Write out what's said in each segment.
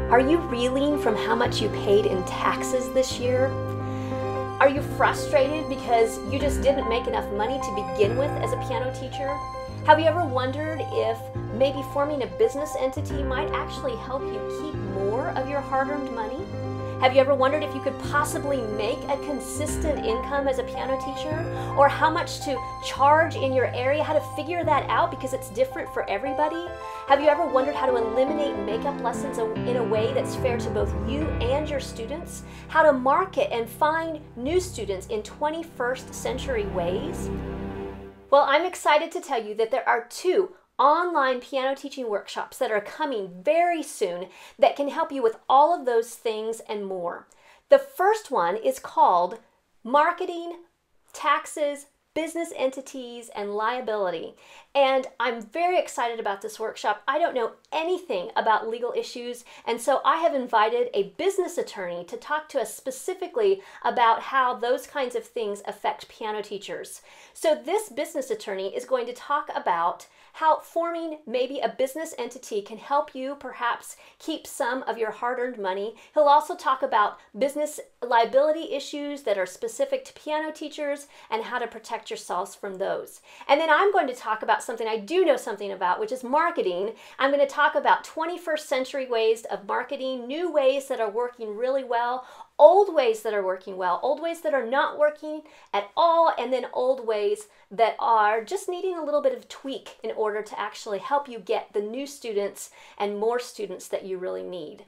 Are you reeling from how much you paid in taxes this year? Are you frustrated because you just didn't make enough money to begin with as a piano teacher? Have you ever wondered if maybe forming a business entity might actually help you keep more of your hard-earned money? Have you ever wondered if you could possibly make a consistent income as a piano teacher? Or how much to charge in your area, how to figure that out because it's different for everybody? Have you ever wondered how to eliminate makeup lessons in a way that's fair to both you and your students? How to market and find new students in 21st century ways? Well, I'm excited to tell you that there are 2 online piano teaching workshops that are coming very soon that can help you with all of those things and more. The first one is called Marketing, Taxes, Business Entities, and Liability. And I'm very excited about this workshop. I don't know anything about legal issues, and so I have invited a business attorney to talk to us specifically about how those kinds of things affect piano teachers. So this business attorney is going to talk about how forming maybe a business entity can help you perhaps keep some of your hard-earned money. He'll also talk about business liability issues that are specific to piano teachers and how to protect yourselves from those. And then I'm going to talk about something I do know something about, which is marketing. I'm going to talk about 21st century ways of marketing, new ways that are working really well, old ways that are working well, old ways that are not working at all, and then old ways that are just needing a little bit of tweak in order to actually help you get the new students and more students that you really need.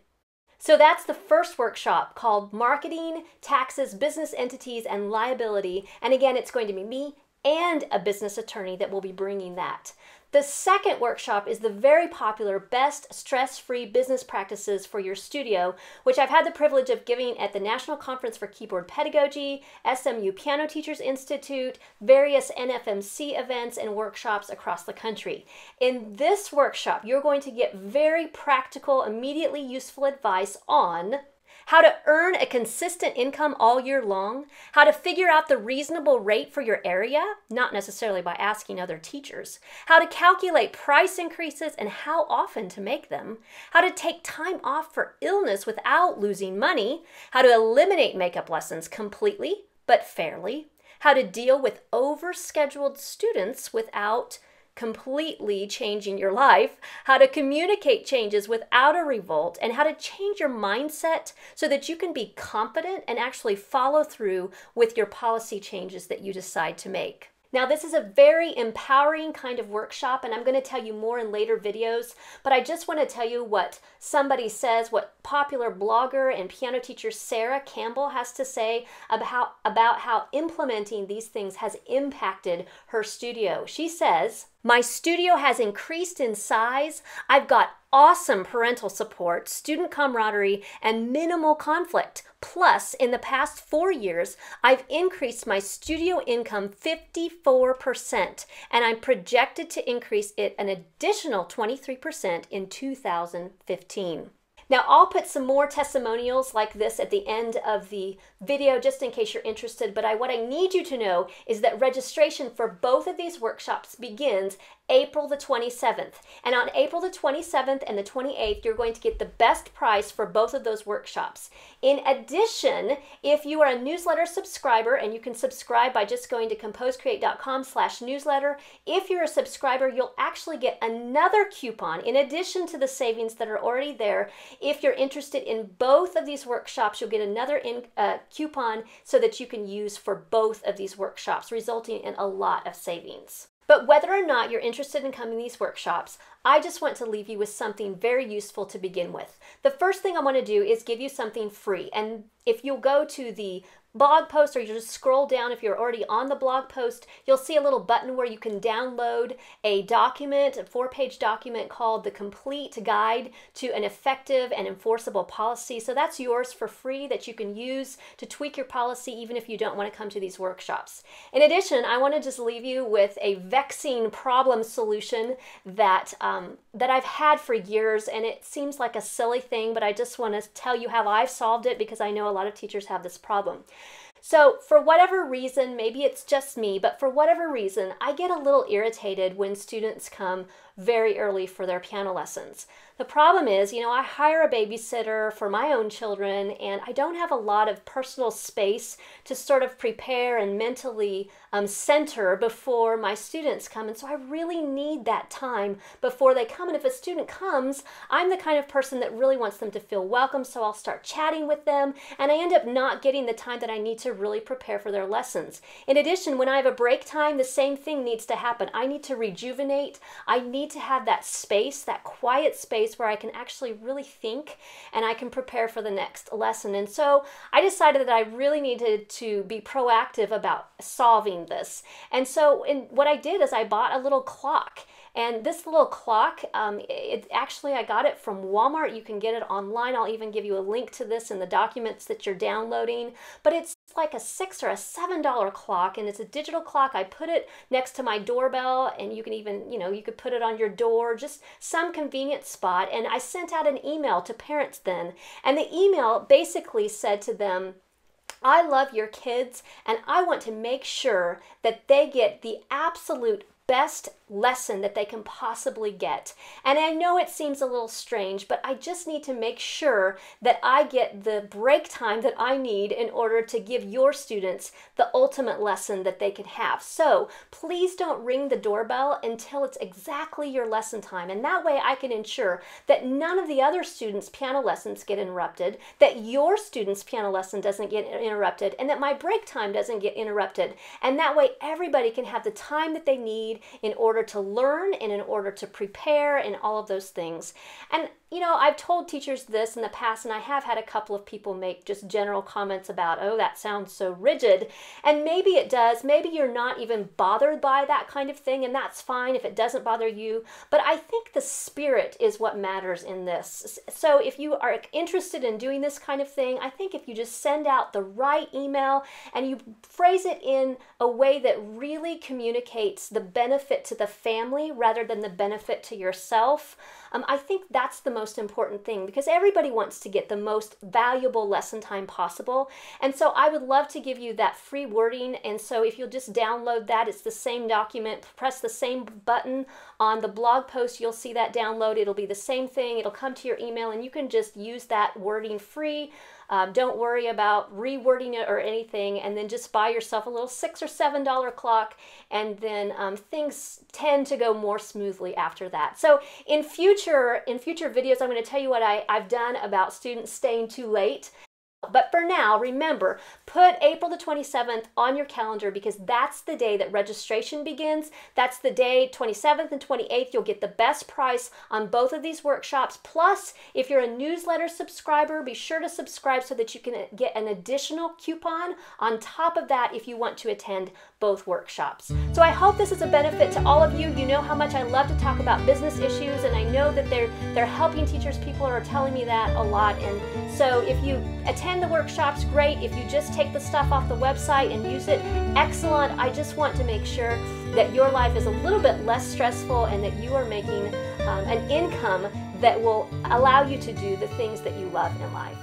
So that's the first workshop called Marketing, Taxes, Business Entities, and Liability. And again, it's going to be me and a business attorney that will be bringing that. The second workshop is the very popular Best Stress-Free Business Practices for Your Studio, which I've had the privilege of giving at the National Conference for Keyboard Pedagogy, SMU Piano Teachers Institute, various NFMC events and workshops across the country. In this workshop, you're going to get very practical, immediately useful advice on how to earn a consistent income all year long, how to figure out the reasonable rate for your area, not necessarily by asking other teachers, how to calculate price increases and how often to make them, how to take time off for illness without losing money, how to eliminate makeup lessons completely but fairly, how to deal with overscheduled students without completely changing your life, how to communicate changes without a revolt, and how to change your mindset so that you can be confident and actually follow through with your policy changes that you decide to make. Now, this is a very empowering kind of workshop, and I'm going to tell you more in later videos, but I just want to tell you what somebody says, what popular blogger and piano teacher Sarah Campbell has to say about how implementing these things has impacted her studio. She says, "My studio has increased in size. I've got awesome parental support, student camaraderie, and minimal conflict. Plus, in the past 4 years, I've increased my studio income 54%, and I'm projected to increase it an additional 23% in 2015. Now, I'll put some more testimonials like this at the end of the video just in case you're interested, but what I need you to know is that registration for both of these workshops begins April the 27th. And on April the 27th and the 28th, you're going to get the best price for both of those workshops. In addition, if you are a newsletter subscriber, and you can subscribe by just going to composecreate.com/newsletter, if you're a subscriber, you'll actually get another coupon in addition to the savings that are already there. If you're interested in both of these workshops, you'll get another coupon so that you can use for both of these workshops, resulting in a lot of savings. But whether or not you're interested in coming to these workshops, I just want to leave you with something very useful to begin with. The first thing I want to do is give you something free. And if you'll go to the blog post, or you just scroll down, if you're already on the blog post, you'll see a little button where you can download a document, a 4-page document called The Complete Guide to an Effective and Enforceable Policy. So that's yours for free that you can use to tweak your policy even if you don't want to come to these workshops. In addition, I want to just leave you with a vexing problem solution that I've had for years, and it seems like a silly thing, but I just want to tell you how I've solved it because I know a lot of teachers have this problem. So for whatever reason, maybe it's just me, but for whatever reason, I get a little irritated when students come very early for their piano lessons. The problem is, I hire a babysitter for my own children, and I don't have a lot of personal space to sort of prepare and mentally center before my students come. And so I really need that time before they come. And if a student comes, I'm the kind of person that really wants them to feel welcome, so I'll start chatting with them, and I end up not getting the time that I need to really prepare for their lessons. In addition, when I have a break time, the same thing needs to happen. I need to rejuvenate. I need to have that space, that quiet space where I can actually really think and I can prepare for the next lesson. And so I decided that I really needed to be proactive about solving this. And so what I did is I bought a little clock. And this little clock, I got it from Walmart. You can get it online. I'll even give you a link to this in the documents that you're downloading. But it's like a $6 or a $7 clock, and it's a digital clock. I put it next to my doorbell, and you can even, you could put it on your door, just some convenient spot. And I sent out an email to parents then, and the email basically said to them, I love your kids, and I want to make sure that they get the absolute best lesson that they can possibly get. And I know it seems a little strange, but I just need to make sure that I get the break time that I need in order to give your students the ultimate lesson that they can have. So please don't ring the doorbell until it's exactly your lesson time. And that way I can ensure that none of the other students' piano lessons get interrupted, that your student's piano lesson doesn't get interrupted, and that my break time doesn't get interrupted. And that way everybody can have the time that they need in order to learn and in order to prepare and all of those things. And I've told teachers this in the past, and I have had a couple of people make just general comments about, oh, that sounds so rigid. And maybe it does. Maybe you're not even bothered by that kind of thing, and that's fine if it doesn't bother you. But I think the spirit is what matters in this. So if you are interested in doing this kind of thing, I think if you just send out the right email and you phrase it in a way that really communicates the benefit to the family rather than the benefit to yourself, I think that's the most important thing, because everybody wants to get the most valuable lesson time possible. And so I would love to give you that free wording. And so if you'll just download that, it's the same document, press the same button on the blog post, you'll see that download. It'll be the same thing. It'll come to your email, and you can just use that wording free. Don't worry about rewording it or anything, and then just buy yourself a little $6 or $7 clock, and then things tend to go more smoothly after that. So in future videos, I'm going to tell you what I've done about students staying too late. But for now, remember, put April the 27th on your calendar, because that's the day that registration begins. That's the day, 27th and 28th, you'll get the best price on both of these workshops. Plus, if you're a newsletter subscriber, be sure to subscribe so that you can get an additional coupon on top of that if you want to attend both workshops. So I hope this is a benefit to all of you. You know how much I love to talk about business issues, and I know that they're helping teachers. People are telling me that a lot. And so if you attend the workshops, great. If you just take the stuff off the website and use it, excellent. I just want to make sure that your life is a little bit less stressful and that you are making an income that will allow you to do the things that you love in life.